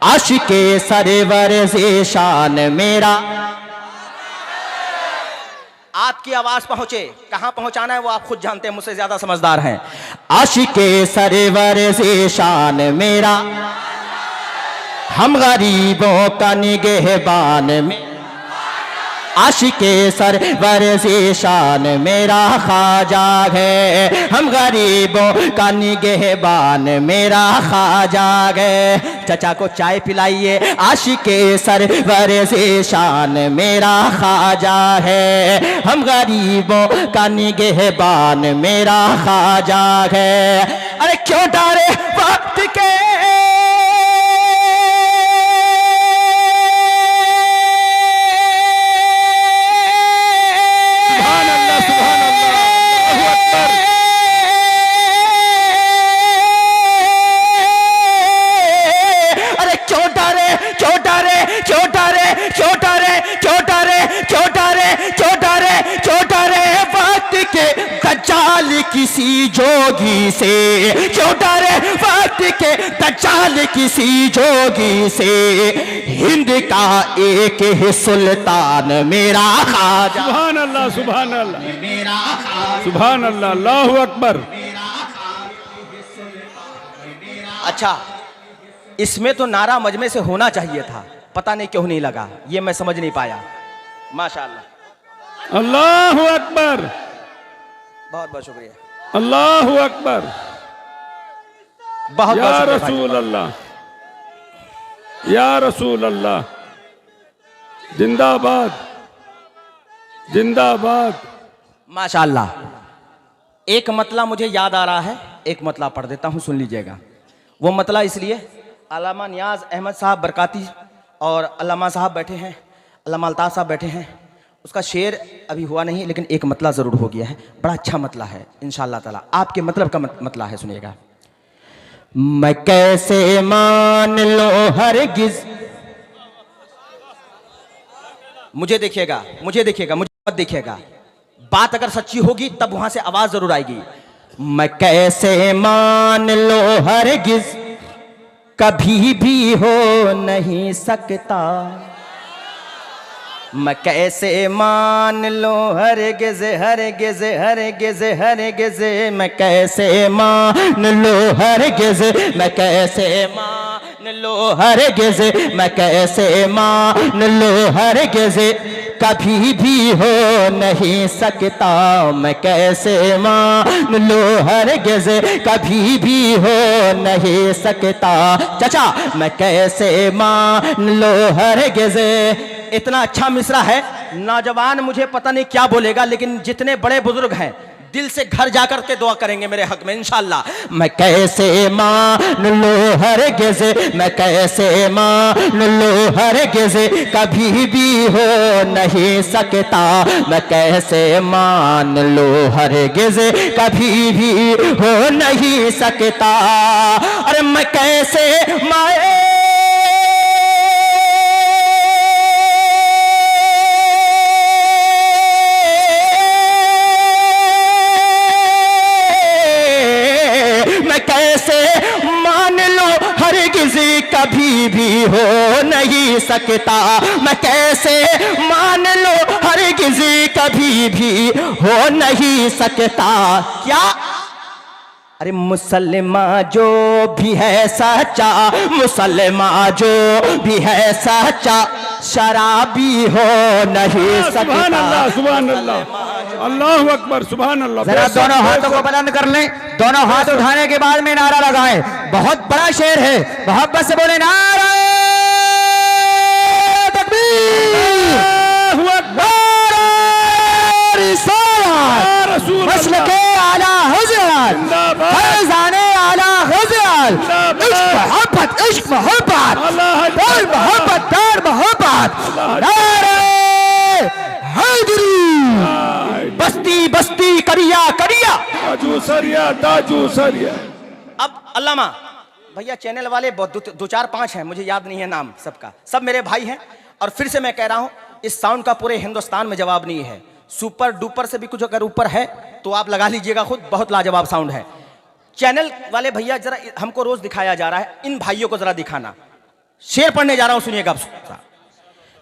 आशिके server से शान मेरा। आपकी आवाज पहुंचे, कहां पहुंचाना है वो आप खुद जानते हैं, मुझसे ज्यादा समझदार हैं। आशिके सरवर से शान मेरा, हम गरीबों का निगहबान में। आशिके सरवर से शान मेरा ख्वाजा है, हम गरीबों का निगहबान मेरा ख्वाजा है। चचा को चाय पिलाइए। आशिके सरवर से शान मेरा ख्वाजा है, हम गरीबों का निगहबान मेरा ख्वाजा है। अरे क्यों डरे वक्त के, किसी जोगी से, क्यों डरे वक्त के दज्जाल किसी जोगी से। हिंद का एक ही सुल्तान मेरा ख्वाजा। सुभान अल्लाह, सुभान अल्लाह, मेरा सुभान अल्लाह, अल्लाहु अकबर। अच्छा, इसमें तो नारा मजमे से होना चाहिए था, पता नहीं क्यों नहीं लगा, ये मैं समझ नहीं पाया। माशाअल्लाह, अल्लाहु अकबर, बहुत बहुत शुक्रिया। अल्लाहु अकबर, बहुत या बहुत रसूल अल्लाह, या रसूल अल्लाह, जिंदाबाद, जिंदाबाद। माशाअल्लाह। एक मतला मुझे याद आ रहा है, एक मतला पढ़ देता हूं, सुन लीजिएगा। वो मतला इसलिए, अल्लामा नियाज अहमद साहब बरकाती और अल्लामा साहब बैठे हैं, अल्लामा अल्ताफ साहब बैठे हैं, उसका शेर अभी हुआ नहीं, लेकिन एक मतला ज़रूर हो गया है। बड़ा अच्छा मतला है इंशाअल्लाह ताला, आपके मतलब का मतला है, सुनिएगा। मैं कैसे मान लो हरगिज़, मुझे देखिएगा, मुझे देखिएगा, मुझे मत देखिएगा, बात अगर सच्ची होगी तब वहां से आवाज जरूर आएगी। मैं कैसे मान लो हरगिज़ कभी भी हो नहीं सकता, मैं कैसे मान लो हरगिज़ हरगिज़ हरगिज़ हरगिज़, मैं कैसे मान लो हरगिज़, मैं कैसे मान लो हरगिज़, मैं कैसे मान लो हरगिज़ कभी भी हो नहीं सकता, मैं कैसे मान लो हरगिज़ कभी भी हो नहीं सकता। चाचा, मैं कैसे मान लो हरगिज़। इतना अच्छा मिसरा है, नौजवान मुझे पता नहीं क्या बोलेगा, लेकिन जितने बड़े बुजुर्ग हैं दिल से घर जाकर के दुआ करेंगे मेरे हक में इंशाअल्लाह। मैं कैसे मान लो हरगिज़, मैं कैसे मान लो हरगिज़ कभी भी हो नहीं सकता, मैं कैसे मान लो हरगिज़ कभी भी हो नहीं सकता। अरे मैं कैसे कभी भी हो नहीं सकता, मैं कैसे मान लो हरगिज़ कभी भी हो नहीं सकता। क्या? अरे मुसलमान जो भी है सच्चा, मुसलमान जो भी है सच्चा शराबी हो नहीं सकता। सुभान अल्लाह, सुभान अल्लाह, अल्लाहु अकबर, सुभान अल्लाह। जरा दोनों हाथों को बुलंद कर लें, दोनों हाथ उठाने के बाद में नारा लगाएं। बहुत बड़ा शेर है, मोहब्बत से बोले नारा तकबीर, मसलके आला हुज़्र, फैज़ाने आला हुज़्र, इश्क मोहब्बत, इश्क मोहब्बत, प्यार मोहब्बत, प्यार मोहब्बत, नारे हैदरी, बस्ती बस्ती करिया करिया, ताजू सरिया, ताजू सरिया। अब अल्लामा भैया चैनल वाले बहुत दो चार पांच हैं, मुझे याद नहीं है नाम सबका, सब मेरे भाई हैं। और फिर से मैं कह रहा हूं, इस साउंड का पूरे हिंदुस्तान में जवाब नहीं है। सुपर डुपर से भी कुछ अगर ऊपर है तो आप लगा लीजिएगा खुद, बहुत लाजवाब साउंड है। चैनल वाले भैया जरा, हमको रोज दिखाया जा रहा है, इन भाइयों को जरा दिखाना, शेर पढ़ने जा रहा हूं, सुनिएगा आप।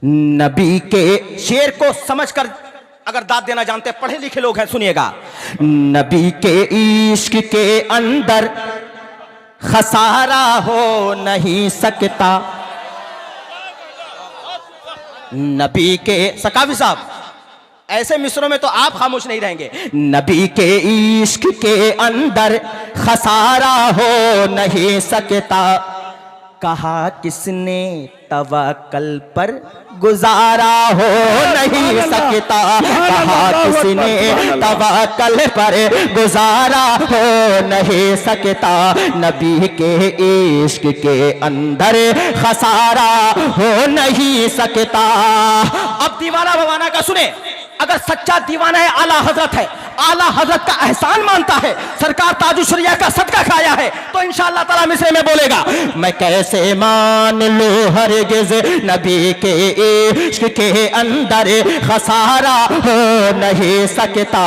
नबी के शेर को समझकर अगर दाद देना जानते पढ़े लिखे लोग हैं, सुनिएगा। नबी के इश्क के अंदर खसारा हो नहीं सकता। नबी के सकाफी साहब, ऐसे मिसरों में तो आप खामोश नहीं रहेंगे। नबी के इश्क के अंदर खसारा हो नहीं सकता, कहा किसने तवक्कल पर गुजारा हो नहीं सकता, कहा किसने तवक्कल पर गुजारा हो नहीं सकता। नबी के इश्क के अंदर खसारा हो नहीं सकता। अब दीवाना बवाना का सुने। अगर सच्चा दीवाना है, आला हजरत है, आला हजरत का एहसान मानता है, सरकार ताजुशरिया का सदका खाया है, तो इंशाअल्लाह ताला मिसरे में बोलेगा, मैं कैसे मान लूं हरगिज़ नबी के इश्क के अंदर खसारा हो नहीं सकता,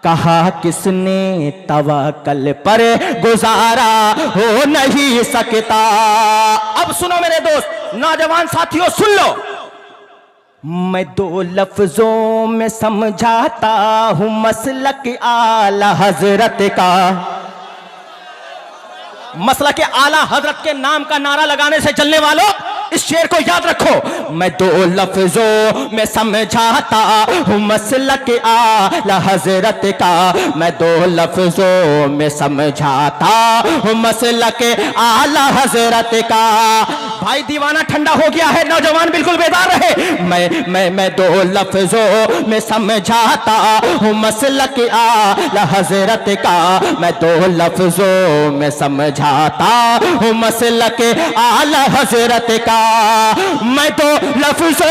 कहा किसने तवक्कल पर गुजारा हो नहीं सकता। अब सुनो मेरे दोस्त, नौजवान साथियों, सुन लो। मैं दो लफ्जों में समझाता हूं मसलक आला हजरत का। मसलक आला हजरत के नाम का नारा लगाने से चलने वालों, इस शेर को याद रखो। मैं दो लफ्जों में समझाता हूं मसलक आला हजरत का, मैं दो लफ्जों में समझाता हूं मसलक आला हजरत का। भाई दीवाना ठंडा हो गया है, नौजवान बिल्कुल बेदार रहे। मैं दो लफ्जों में समझाता हूं मसलक आला हजरत का, मैं दो लफ्जों में समझाता हूं मसलक आला हजरत का। मैं तो लफ्ज़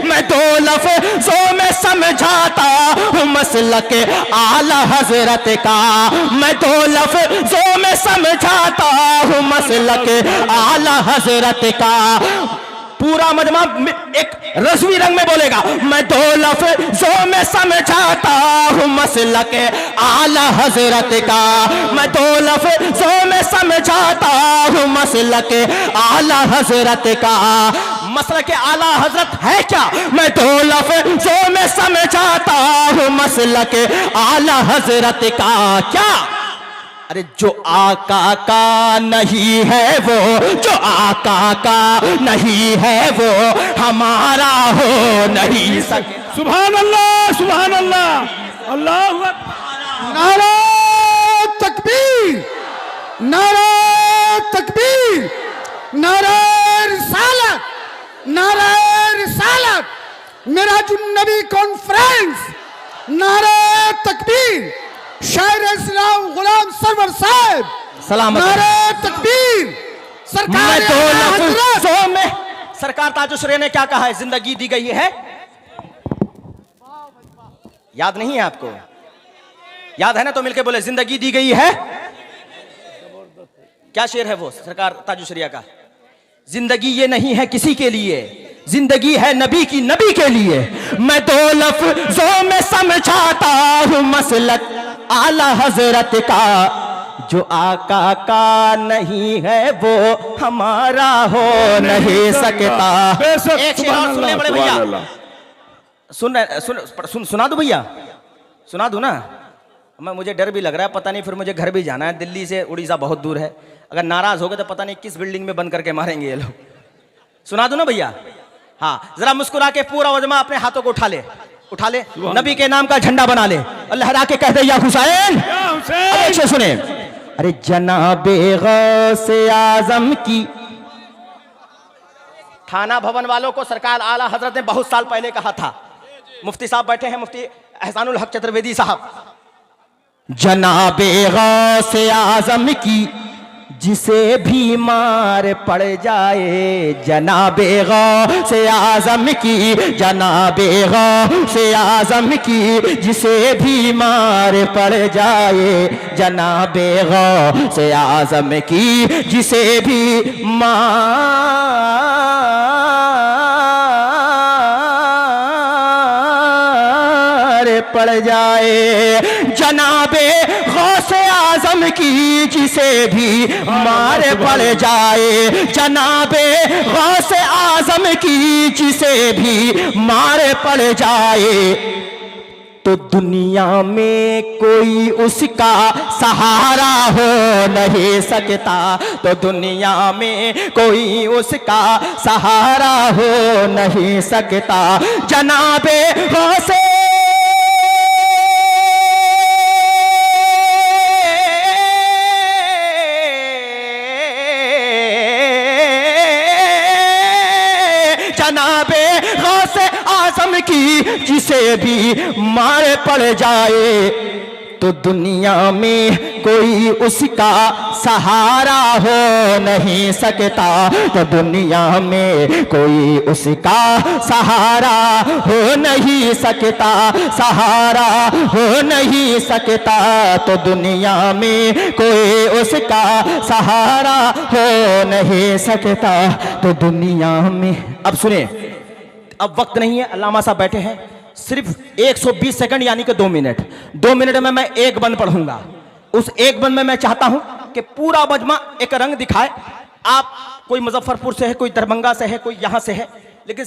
मैं दो लफ्ज़ों में समझाता हूं मसलक आला हजरत का, मैं दो लफ्ज़ों में समझाता हूं मसलक आला हजरत का। पूरा मजमा एक रज़वी रंग में बोलेगा, मैं दो लफ्ज़ों में समझाता हूं मसलक आला हजरत का, मैं दो लफ्ज़ों में समझाता हूं मसलक आला हजरत का। मसलक आला हजरत है क्या? मैं दो लफ्ज़ों में समझाता हूं मसलक आला हजरत का। क्या? अरे जो आका का नहीं है वो, जो आका का नहीं है वो हमारा हो नहीं सके। सुभान अल्लाह, सुभान अल्लाह, अल्लाहु अकबर। नारा तकबीर, नारा तकबीर, नारा रिसालत, नारा रिसालत, मिराजुन नबी कॉन्फ्रेंस, नारा तकबीर, शायर इस्लाम गुलाम सरवर साहब सलामत, नारे तकबीर। सरकार में सरकार ताजुशरिया ने क्या कहा है? जिंदगी दी गई है। याद नहीं है आपको? याद है ना? तो मिलके बोले, जिंदगी दी गई है। क्या शेर है वो सरकार ताजुशरिया का? जिंदगी ये नहीं है किसी के लिए, जिंदगी है नबी की, नबी के लिए। मैं दो लफ्ज़ों में समझाता हूं मसलक आला हजरत का, जो आका का नहीं है वो हमारा हो नहीं सकता। एक शेर और सुन ले बड़े भैया, सुना दो भैया, सुना दो ना। मैं मुझे डर भी लग रहा है, पता नहीं फिर मुझे घर भी जाना है, दिल्ली से उड़ीसा बहुत दूर है। अगर नाराज हो गए तो पता नहीं किस बिल्डिंग में बंद करके मारेंगे ये लोग। सुना दो ना भैया। हाँ, जरा मुस्कुरा के पूरा वजमा अपने हाथों को उठा ले, उठा ले, नबी के नाम का झंडा बना ले और लहरा के कहते या हुसैन। अच्छे सुने। अरे जनाबे गौसे आजम की, थाना भवन वालों को सरकार आला हजरत ने बहुत साल पहले कहा था। मुफ्ती साहब बैठे हैं, मुफ्ती एहसानुल हक चतुर्वेदी साहब। जनाबे गौसे आजम की जिसे भी मार पड़ जाए, जनाबे गौसे आजम की, जनाबे गौसे आजम की जिसे भी मार पड़ जाए, जनाबे गौसे आजम की जिसे भी मार पड़ जाए। जनाबे गौसे आजम की जिसे भी मार पड़ जाए, जनाबे गौसे आजम की जिसे भी मार पड़ जाए, तो दुनिया में कोई उसका सहारा हो नहीं सकता, तो दुनिया में कोई उसका सहारा हो नहीं सकता। जनाबे गौसे जनाबे गौसे आजम की जिसे भी मारे पड़ जाए, तो दुनिया में कोई उसका सहारा हो नहीं सकता, तो दुनिया में कोई उसका सहारा हो नहीं सकता, सहारा हो नहीं सकता, तो दुनिया में कोई उसका सहारा हो नहीं सकता, तो दुनिया में। अब सुने, अब वक्त नहीं है, अल्लामा साहब बैठे हैं, सिर्फ 120 सेकंड यानी कि 2 मिनट। 2 मिनट में मैं एक बंद पढ़ूंगा, उस एक बंद में मैं चाहता हूं कि पूरा मजमा एक रंग दिखाए। आप कोई मुजफ्फरपुर से है, कोई दरभंगा से है, कोई यहां से है, लेकिन